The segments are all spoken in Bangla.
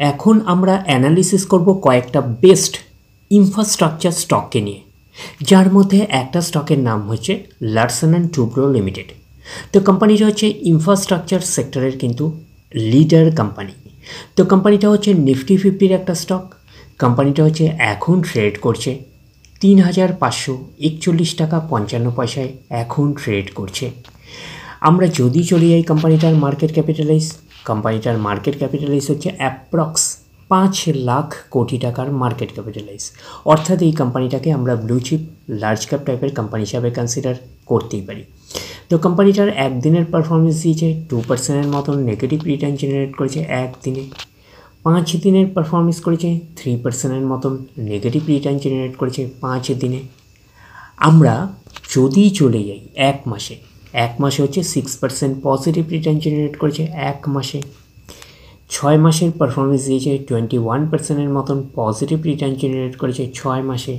এখন আমরা অ্যানালিসিস করব কয়েকটা বেস্ট ইনফ্রাস্ট্রাকচার স্টককে নিয়ে, যার মধ্যে একটা স্টকের নাম হচ্ছে লারসেন অ্যান্ড টুব্রো লিমিটেড। তো কোম্পানিটা হচ্ছে ইনফ্রাস্ট্রাকচার সেক্টরের কিন্তু লিডার কোম্পানি। তো কোম্পানিটা হচ্ছে নিফটি 50-র একটা স্টক। কোম্পানিটা হচ্ছে এখন ট্রেড করছে 3,541 টাকা 55 পয়সায় এখন ট্রেড করছে। আমরা যদি চলে যাই কোম্পানিটার মার্কেট ক্যাপিটালাইজ হচ্ছে অ্যাপ্রক্স 5 লাখ কোটি টাকার মার্কেট ক্যাপিটালাইজ। অর্থাৎ এই কোম্পানিটাকে আমরা ব্লু চিপ লার্জ ক্যাপ টাইপের কোম্পানি হিসাবে কনসিডার করতেই পারি। তো কোম্পানিটার একদিনের পারফরমেন্স দিয়েছে 2%-এর মতন নেগেটিভ রিটার্ন জেনারেট করেছে একদিনে। 5 দিনের পারফরমেন্স করেছে 3%-এর মতন নেগেটিভ রিটার্ন জেনারেট করেছে 5 দিনে। আমরা যদি চলে যাই এক মাসে হচ্ছে 6% পজিটিভ রিটার্ন জেনারেট করেছে এক মাসে। 6 মাসের পারফরমেন্স দিয়েছে 21%-এর মতন পজিটিভ রিটার্ন জেনারেট করেছে 6 মাসে।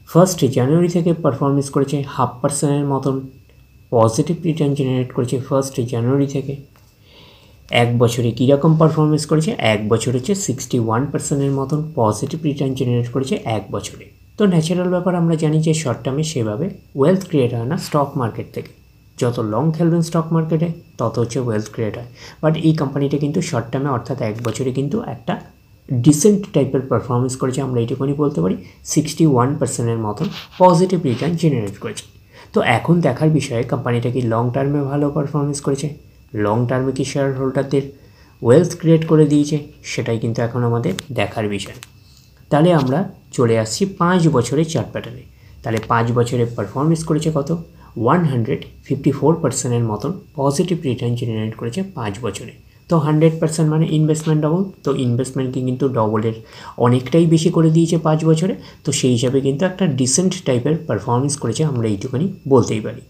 1 জানুয়ারি থেকে পারফরমেন্স করেছে 0.5%-এর মতন পজিটিভ রিটার্ন জেনারেট করেছে 1 জানুয়ারি থেকে। এক বছরে কীরকম পারফরমেন্স করেছে? এক বছর হচ্ছে 61%-এর মতন পজিটিভ রিটার্ন জেনারেট করেছে এক বছরে। তো ন্যাচারাল ব্যাপার, আমরা জানি যে শর্ট টার্মে সেভাবে ওয়েলথ ক্রিয়েট হয় না স্টক মার্কেট থেকে। যত লং খেলবেন স্টক মার্কেটে তত হচ্ছে ওয়েলথ ক্রিয়েট হয়। বাট এই কোম্পানিটা কিন্তু শর্ট টার্মে অর্থাৎ এক বছরে কিন্তু একটা ডিসেন্ট টাইপের পারফরমেন্স করেছে, আমরা এইটুকুনি বলতে পারি। 61%-এর মতন পজিটিভ রিটার্ন জেনারেট করেছে। তো এখন দেখার বিষয়ে কোম্পানিটা কি লং টার্মে ভালো পারফরমেন্স করেছে, লং টার্মে কি শেয়ার হোল্ডারদের ওয়েলথ ক্রিয়েট করে দিয়েছে, সেটাই কিন্তু এখন আমাদের দেখার বিষয়। তাহলে আমরা চলে আসছি 5 বছরের চার্ট প্যাটার্নে। তাহলে 5 বছরে পারফরমেন্স করেছে কত? 154%-এর মতন পজিটিভ রিটার্ন জেনারেট করেছে 5 বছরে। তো 100% মানে ইনভেস্টমেন্ট ডবল। তো ইনভেস্টমেন্টকে কিন্তু ডবলের অনেকটাই বেশি করে দিয়েছে 5 বছরে। তো সেই হিসাবে কিন্তু একটা ডিসেন্ট টাইপের পারফরমেন্স করেছে, আমরা এইটুকুনি বলতেই পারি।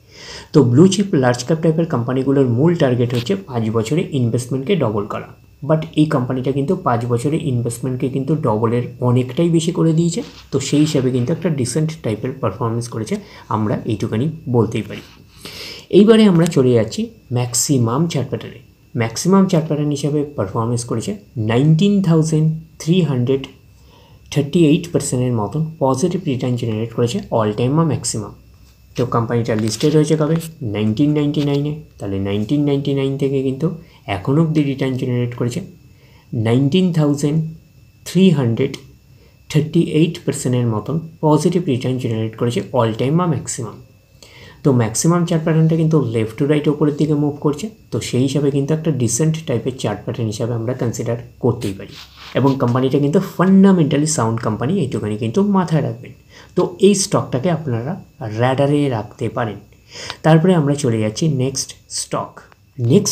তো ব্লু চিপ লার্জ ক্যাপ টাইপের কোম্পানিগুলোর মূল টার্গেট হচ্ছে 5 বছরে ইনভেস্টমেন্টকে ডবল করা। বাট এই কোম্পানিটা কিন্তু 5 বছরে ইনভেস্টমেন্টকে কিন্তু ডবলের অনেকটাই বেশি করে দিয়েছে। তো সেই হিসাবে কিন্তু একটা ডিসেন্ট টাইপের পারফরমেন্স করেছে, আমরা এইটুকুনি বলতেই পারি। এইবারে আমরা চলে যাচ্ছি ম্যাক্সিমাম চার্ট প্যাটার্নে। ম্যাক্সিমাম চার্ট প্যাটার্ন হিসাবে পারফরমেন্স করেছে 19,338%-এর মতন পজিটিভ রিটার্ন জেনারেট করেছে অল টাইম ম্যাক্সিমাম। তো কোম্পানিটা লিস্টেড হয়েছে কবে? 1999-এ। তাহলে 1999 থেকে কিন্তু এখন অবধি রিটার্ন জেনারেট করেছে 19,338%-এর মতন পজিটিভ রিটার্ন জেনারেট করেছে অল টাইম ম্যাক্সিমাম। তো ম্যাক্সিমাম চার্ট প্যাটার্নটা কিন্তু লেফট টু রাইট ওপরের দিকে মুভ করছে। তো সেই হিসাবে কিন্তু একটা ডিসেন্ট টাইপের চার্ট প্যাটার্ন হিসাবে আমরা কনসিডার করতেই পারি। এবং কোম্পানিটা কিন্তু ফান্ডামেন্টালি সাউন্ড কোম্পানি, এইটুখানি কিন্তু মাথায় রাখবেন। তো এই স্টকটাকে আপনারা র্যাডারে রাখতে পারেন। তারপরে আমরা চলে যাচ্ছি নেক্সট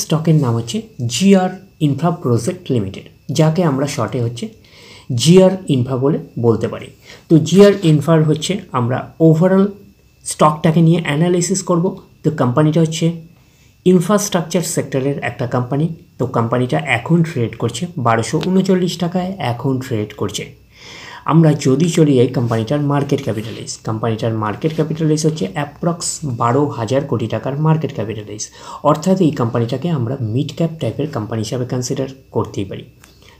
স্টকের নাম হচ্ছে জিআর ইনফ্রা প্রজেক্ট লিমিটেড, যাকে আমরা শর্টে হচ্ছে জিআর ইনফ্রা বলে বলতে পারি। তো জিআর ইনফ্রার হচ্ছে আমরা ওভারঅল স্টকটাকে নিয়ে অ্যানালিসিস করব। তো কোম্পানিটা হচ্ছে ইনফ্রাস্ট্রাকচার সেক্টরের একটা কোম্পানি। তো কোম্পানিটা এখন ট্রেড করছে 1239 টাকায় এখন ট্রেড করছে। আমরা যদি চলে যাই কোম্পানিটার মার্কেট ক্যাপিটালাইজ হচ্ছে অ্যাপ্রক্স 12,000 কোটি টাকার মার্কেট ক্যাপিটালাইজ। অর্থাৎ এই কোম্পানিটাকে আমরা মিড ক্যাপ টাইপের কোম্পানি হিসাবে কনসিডার করতেই পারি।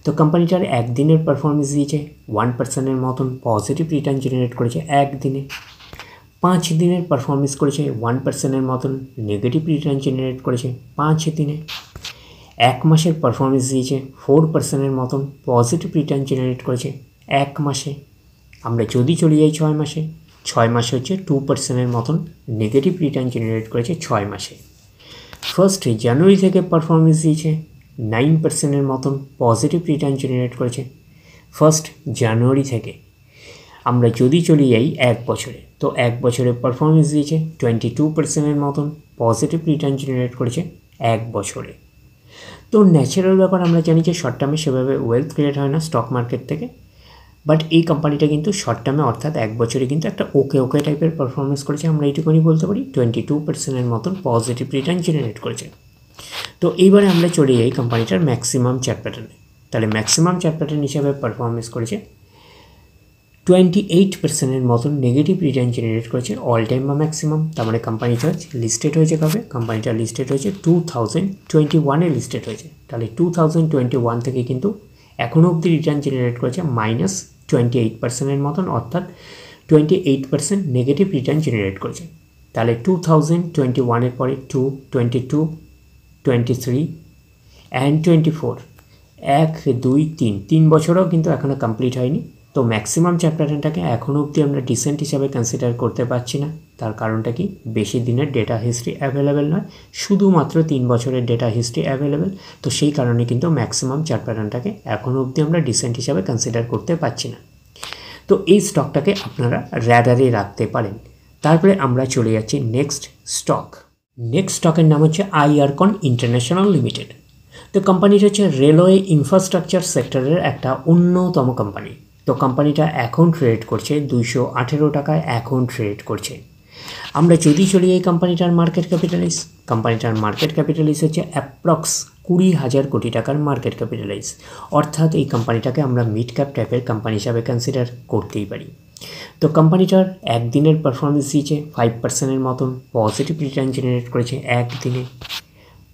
তো কোম্পানিটার একদিনের পারফরমেন্স দিয়েছে 1%-এর মতন পজিটিভ রিটার্ন জেনারেট করেছে একদিনে। 5 দিনের পারফরমেন্স করেছে 1%-এর মতন নেগেটিভ রিটার্ন জেনারেট করেছে 5 দিনে। এক মাসের পারফরমেন্স দিয়েছে 4%-এর মতন পজিটিভ রিটার্ন জেনারেট করেছে এক মাসে। আমরা যদি চলে যাই 6 মাসে হচ্ছে 2%-এর মতন নেগেটিভ রিটার্ন জেনারেট করেছে 6 মাসে। 1 জানুয়ারি থেকে পারফরমেন্স দিয়েছে 9%-এর মতন পজিটিভ রিটার্ন জেনারেট করেছে 1 জানুয়ারি থেকে। আমরা যদি চলে যাই এক বছরে, তো এক বছরে পারফরমেন্স দিয়েছে 22%-এর মতন পজিটিভ রিটার্ন জেনারেট করেছে এক বছরে। তো ন্যাচারাল ব্যাপার, আমরা জানি যে শর্ট টার্মে সেভাবে ওয়েলথ ক্রিয়েট হয় না স্টক মার্কেট থেকে। বাট এই কোম্পানিটা কিন্তু শর্ট টার্মে অর্থাৎ এক বছরে কিন্তু একটা ওকে টাইপের পারফরমেন্স করেছে, আমরা এইটুকুনি বলতে পারি। 22%-এর মতন পজিটিভ রিটার্ন জেনারেট করেছে। তো এইবারে আমরা চলে যাই কোম্পানিটার ম্যাক্সিমাম চার্ট প্যাটার্নে। তাহলে ম্যাক্সিমাম চার্ট প্যাটার্ন হিসাবে পারফরমেন্স করেছে 28%-এর মতন নেগেটিভ রিটার্ন জেনারেট করেছে অল টাইম ম্যাক্সিমাম। তার মানে কোম্পানিটা লিস্টেড হয়েছে কবে? কোম্পানিটা লিস্টেড হয়েছে 2021-এ লিস্টেড হয়েছে। তাহলে 2021 থেকে কিন্তু এখনও অবধি রিটার্ন জেনারেট করেছে -28%-এর মতন, অর্থাৎ 28% নেগেটিভ রিটার্ন জেনারেট করেছে। তাহলে 2021-এর পরে 2, 22, 23 অ্যান্ড 24, 1, 2, 3 বছরও কিন্তু এখনও কমপ্লিট হয়নি। তো ম্যাক্সিমাম চার্ট প্যাটার্নটাকে এখনও অবধি আমরা ডিসেন্ট হিসাবে কনসিডার করতে পারছি না। তার কারণটা কি, বেশি দিনের ডেটা হিস্ট্রি অ্যাভেলেবেল নয়, শুধুমাত্র 3 বছরের ডেটা হিস্ট্রি অ্যাভেলেবেল। তো সেই কারণে কিন্তু ম্যাক্সিমাম চার্ট প্যাটার্নটাকে এখনও অবধি আমরা ডিসেন্ট হিসাবে কনসিডার করতে পারছি না। তো এই স্টকটাকে আপনারা র্যাডারে রাখতে পারেন। তারপরে আমরা চলে যাচ্ছি নেক্সট স্টক। নেক্সট স্টকের নাম হচ্ছে আইআরকন ইন্টারন্যাশনাল লিমিটেড। তো কোম্পানিটা হচ্ছে রেলওয়ে ইনফ্রাস্ট্রাকচার সেক্টরের একটা অন্যতম কোম্পানি। তো কোম্পানিটা এখন ট্রেড করছে 218 টাকায় এখন ট্রেড করছে। আমরা যদি চলি এই কোম্পানিটার মার্কেট ক্যাপিটালাইজ, কোম্পানিটার মার্কেট ক্যাপিটালাইজ হচ্ছে অ্যাপ্রক্স 20,000 কোটি টাকার মার্কেট ক্যাপিটালাইজ, অর্থাৎ এই কোম্পানিটাকে আমরা মিড ক্যাপ টাইপের কোম্পানি হিসাবে কনসিডার করতেই পারি। তো কোম্পানিটার একদিনের পারফরমেন্স দিয়েছে 5%-এর মতন, পজিটিভ রিটার্ন জেনারেট করেছে একদিনে।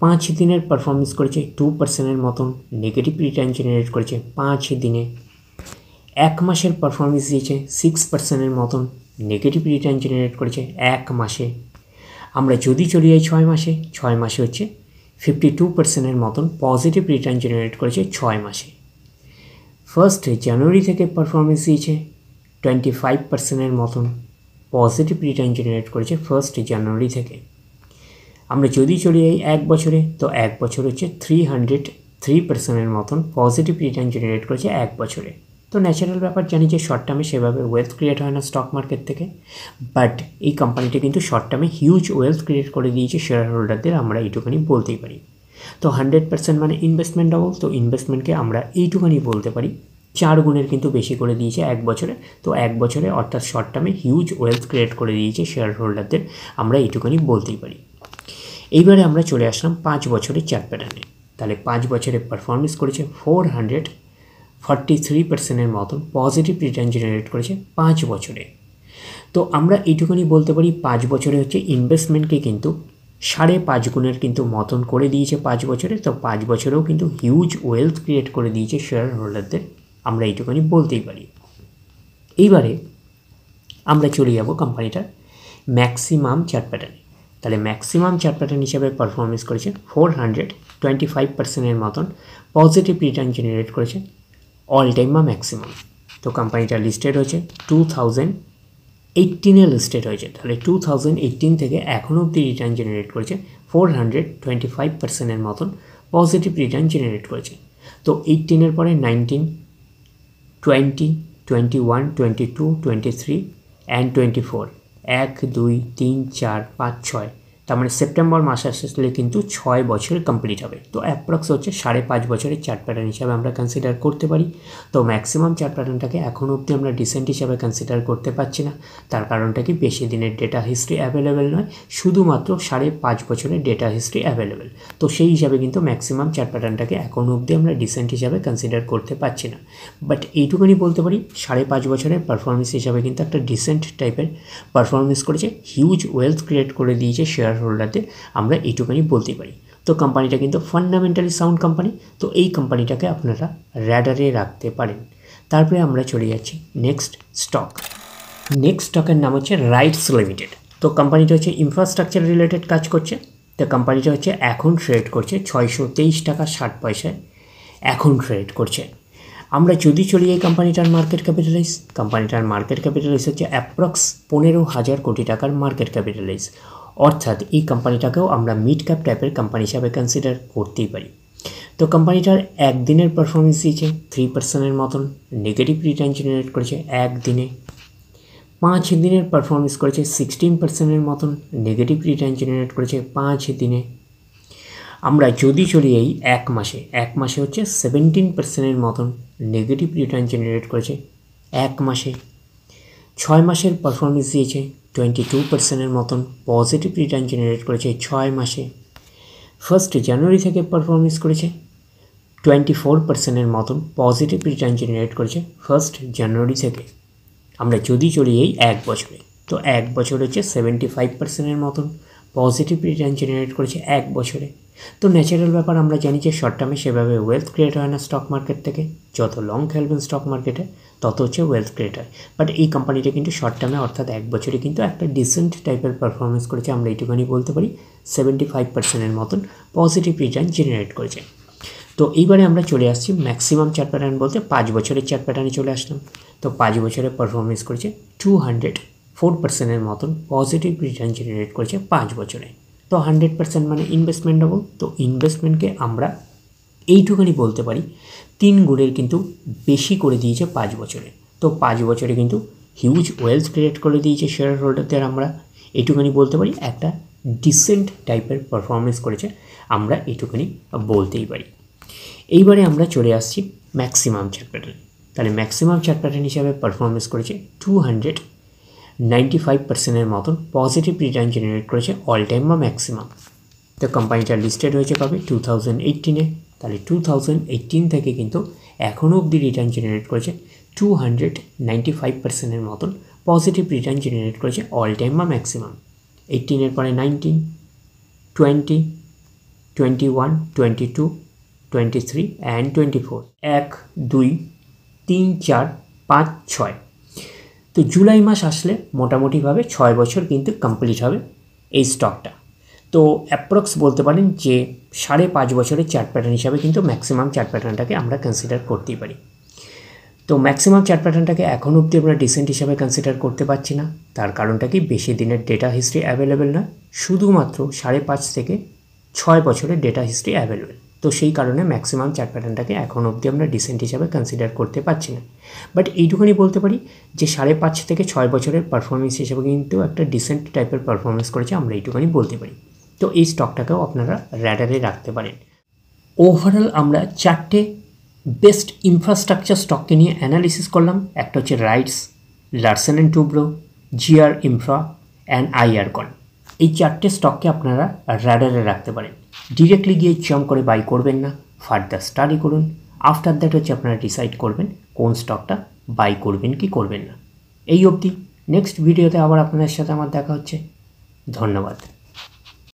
5 দিনের পারফরমেন্স করেছে 2%-এর মতন, নেগেটিভ রিটার্ন জেনারেট করেছে 5 দিনে। 1 মাসের পারফরমেন্স দিয়েছে 6%-এর মতন, নেগেটিভ রিটার্ন জেনারেট করেছে 1 মাসে। আমরা যদি চলে যাই 6 মাসে, 6 মাসে হচ্ছে 52%-এর মতন পজিটিভ রিটার্ন জেনারেট করেছে 6 মাসে। 1 জানুয়ারি থেকে পারফরমেন্স দিয়েছে 25%-এর মতন, পজিটিভ রিটার্ন জেনারেট করেছে 1 জানুয়ারি থেকে। আমরা যদি চলে যাই 1 বছরে, তো 1 বছর হচ্ছে 303%-এর মতন পজিটিভ রিটার্ন জেনারেট করেছে 1 বছরে। তো ন্যাচারাল ব্যাপার, জানি যে শর্ট টার্মে সেভাবে ওয়েলথ ক্রিয়েট হয় না স্টক মার্কেট থেকে, বাট এই কোম্পানিটা কিন্তু শর্ট টার্মে হিউজ ওয়েলথ ক্রিয়েট করে দিয়েছে শেয়ার হোল্ডারদের, আমরা এইটুখানি বলতেই পারি। তো 100% মানে ইনভেস্টমেন্ট ডবল, তো ইনভেস্টমেন্টকে আমরা এইটুখানি বলতে পারি 4 গুণের কিন্তু বেশি করে দিয়েছে 1 বছরে। তো 1 বছরে অর্থাৎ শর্ট টার্মে হিউজ ওয়েলথ ক্রিয়েট করে দিয়েছে শেয়ার হোল্ডারদের, আমরা এইটুখানি বলতেই পারি। এইবারে আমরা চলে আসলাম 5 বছরের চার্ট প্যাটার্নে। তাহলে 5 বছরে পারফরমেন্স করেছে 443%-এর মতন পজিটিভ রিটার্ন জেনারেট করেছে 5 বছরে। তো আমরা এইটুকুনি বলতে পারি 5 বছরে হচ্ছে ইনভেস্টমেন্টকে কিন্তু 5.5 গুণের কিন্তু মতন করে দিয়েছে 5 বছরে। তো 5 বছরেও কিন্তু হিউজ ওয়েলথ ক্রিয়েট করে দিয়েছে শেয়ার হোল্ডারদের, আমরা এইটুকুনি বলতেই পারি। এইবারে আমরা চলে যাব কোম্পানিটার ম্যাক্সিমাম চার্ট প্যাটার্নে। তাহলে ম্যাক্সিমাম চার্ট প্যাটার্ন হিসাবে পারফরমেন্স করেছে 425%-এর মতন পজিটিভ রিটার্ন জেনারেট করেছে অল টাইম বা ম্যাক্সিমাম। তো কোম্পানিটা লিস্টেড হয়েছে 2018-এ লিস্টেড হয়েছে। তাহলে 2018 থেকে এখনও অবধি রিটার্ন জেনারেট করেছে 425%-এর মতন পজিটিভ রিটার্ন জেনারেট করেছে। তো 18-এর পরে 19, 20, 21, 22, 23 অ্যান্ড 24, 1, 2, 3, 4, 5, 6, তার মানে সেপ্টেম্বর মাস আসলে কিন্তু 6 বছর কমপ্লিট হবে। তো অ্যাপ্রক্স হচ্ছে 5.5 বছরের চার্ট প্যাটার্ন হিসাবে আমরা কনসিডার করতে পারি। তো ম্যাক্সিমাম চার্ট প্যাটার্নটাকে এখনও অবধি আমরা ডিসেন্ট হিসাবে কনসিডার করতে পারছি না। তার কারণটা কি, বেশি দিনের ডেটা হিস্ট্রি অ্যাভেলেবেল নয়, শুধুমাত্র 5.5 বছরের ডেটা হিস্ট্রি অ্যাভেলেবেল। তো সেই হিসাবে কিন্তু ম্যাক্সিমাম চার্ট প্যাটার্নটাকে এখনও অবধি আমরা ডিসেন্ট হিসাবে কনসিডার করতে পারছি না। বাট এইটুকুনি বলতে পারি 5.5 বছরের পারফরমেন্স হিসাবে কিন্তু একটা ডিসেন্ট টাইপের পারফরমেন্স করেছে, হিউজ ওয়েলথ ক্রিয়েট করে দিয়েছে শেয়ার হোল্ডারদের, আমরা এইটুকুনি বলতেই পারি। তো কোম্পানিটা কিন্তু ফান্ডামেন্টালি সাউন্ড কোম্পানি, তো এই কোম্পানিটাকে আপনারা র্যাডারে রাখতে পারেন। তারপরে আমরা চলে যাচ্ছি নেক্সট স্টক। নেক্সট স্টকের নাম হচ্ছে রাইটস লিমিটেড। তো কোম্পানিটা হচ্ছে ইনফ্রাস্ট্রাকচার রিলেটেড কাজ করছে। তো কোম্পানিটা হচ্ছে এখন ট্রেড করছে 623 টাকা 60 পয়সায় এখন ট্রেড করছে। আমরা যদি চলি এই কোম্পানিটার মার্কেট ক্যাপিটালাইজ, কোম্পানিটার মার্কেট ক্যাপিটালাইজ হচ্ছে অ্যাপ্রক্স 15,000 কোটি টাকার মার্কেট ক্যাপিটালাইজ, অর্থাৎ এই কোম্পানিটাকেও আমরা মিড ক্যাপ টাইপের কোম্পানি হিসাবে কনসিডার করতেই পারি। তো কোম্পানিটার একদিনের পারফরমেন্স দিয়েছে 3%-এর মতন, নেগেটিভ রিটার্ন জেনারেট করেছে একদিনে। 5 দিনের পারফরমেন্স করেছে 16%-এর মতন, নেগেটিভ রিটার্ন জেনারেট করেছে 5 দিনে। আমরা যদি চলি এই 1 মাসে, 1 মাসে হচ্ছে 17%-এর মতন নেগেটিভ রিটার্ন জেনারেট করেছে 1 মাসে। 6 মাসের পারফরমেন্স দিয়েছে 22%-এর মতন পজিটিভ রিটার্ন জেনারেট করেছে 6 মাসে। 1 জানুয়ারি থেকে পারফরমেন্স করেছে 24%-এর মতন পজিটিভ রিটার্ন জেনারেট করেছে 1 জানুয়ারি থেকে। আমরা যদি চলি এই 1 বছরে, তো 1 বছর হচ্ছে 75%-এর মতন পজিটিভ রিটার্ন জেনারেট করেছে 1 বছরে। তো ন্যাচারাল ব্যাপার, আমরা জানি যে শর্ট টার্মে সেভাবে ওয়েলথ ক্রিয়েট হয় না স্টক মার্কেট থেকে। যত লং খেলবেন স্টক মার্কেটে তত হচ্ছে ওয়েলথ ক্রিয়েট হয়। বাট এই কোম্পানিটা কিন্তু শর্ট টার্মে অর্থাৎ 1 বছরে কিন্তু একটা ডিসেন্ট টাইপের পারফরমেন্স করেছে, আমরা এইটুখানি বলতে পারি। 75%-এর মতন পজিটিভ রিটার্ন জেনারেট করেছে। তো এইবারে আমরা চলে আসছি ম্যাক্সিমাম চার্ট প্যাটার্ন বলতে 5 বছরের চার্ট প্যাটার্নে চলে আসলাম। তো 5 বছরের পারফরমেন্স করেছে 204%-এর মতন পজিটিভ রিটার্ন জেনারেট করেছে 5 বছরে। তো 100% মানে ইনভেস্টমেন্ট ডবল। তো ইনভেস্টমেন্টকে আমরা এইটুখানি বলতে পারি 3 গুণের কিন্তু বেশি করে দিয়েছে 5 বছরে। তো 5 বছরে কিন্তু হিউজ ওয়েলথ ক্রিয়েট করে দিয়েছে শেয়ার হোল্ডারদের, আমরা এইটুখানি বলতে পারি একটা ডিসেন্ট টাইপের পারফরমেন্স করেছে, আমরা এইটুখানি বলতেই পারি। এইবারে আমরা চলে আসছি ম্যাক্সিমাম চার্ট প্যাটার্ন। তাহলে ম্যাক্সিমাম চার্ট প্যাটার্ন হিসাবে পারফরমেন্স করেছে 295%-এর মতন পজিটিভ রিটার্ন জেনারেট করেছে অল টাইম বা ম্যাক্সিমাম। তো কোম্পানিটা লিস্টেড হয়েছে কবে? 2018-এ। তাহলে 2018 থেকে কিন্তু এখনও অবধি রিটার্ন জেনারেট করেছে 295%-এর মতন পজিটিভ রিটার্ন জেনারেট করেছে অল টাইম বা ম্যাক্সিমাম। 18-এর পরে 19, 20, 21, 22, 23 অ্যান্ড 24। 1, 2, 3, 4, 5, 6। তো জুলাই মাস আসলে মোটামুটিভাবে 6 বছর কিন্তু কমপ্লিট হবে এই স্টকটা। তো অ্যাপ্রক্স বলতে পারেন যে 5.5 বছরের চার্ট প্যাটার্ন হিসাবে কিন্তু ম্যাক্সিমাম চার্ট প্যাটার্নটাকে আমরা কনসিডার করতেই পারি। তো ম্যাক্সিমাম চার্ট প্যাটার্নটাকে এখন অবধি আমরা ডিসেন্ট হিসাবে কনসিডার করতে পারছি না। তার কারণটা কি? বেশি দিনের ডেটা হিস্ট্রি অ্যাভেলেবেল না, শুধুমাত্র 5.5 থেকে 6 বছরের ডেটা হিস্ট্রি অ্যাভেলেবেল। তো সেই কারণে ম্যাক্সিমাম চার্ট প্যাটার্নটাকে এখন অবধি আমরা ডিসেন্ট হিসাবে কনসিডার করতে পারছি না। বাট এইটুখানি বলতে পারি যে 5.5 থেকে 6 বছরের পারফরমেন্স হিসেবে কিন্তু একটা ডিসেন্ট টাইপের পারফরমেন্স করেছে, আমরা এইটুখানি বলতে পারি। তো এই স্টকটাকেও আপনারা র্যাডারে রাখতে পারেন। ওভারঅল আমরা 4টে বেস্ট ইনফ্রাস্ট্রাকচার স্টককে নিয়ে অ্যানালিসিস করলাম। একটা হচ্ছে রাইটস, লারসেন অ্যান্ড টুব্রো, জিআর ইনফ্রা অ্যান্ড আইআরকন। এই 4টে স্টককে আপনারা র্যাডারে রাখতে পারেন। ডিরেক্টলি গিয়ে জাম্প করে বাই করবেন না, ফার্দার স্টাডি করুন। আফটার দ্যাট হচ্ছে আপনারা ডিসাইড করবেন কোন স্টকটা বাই করবেন কি করবেন না। এই অবধি, নেক্সট ভিডিওতে আবার আপনাদের সাথে আমার দেখা হচ্ছে। ধন্যবাদ।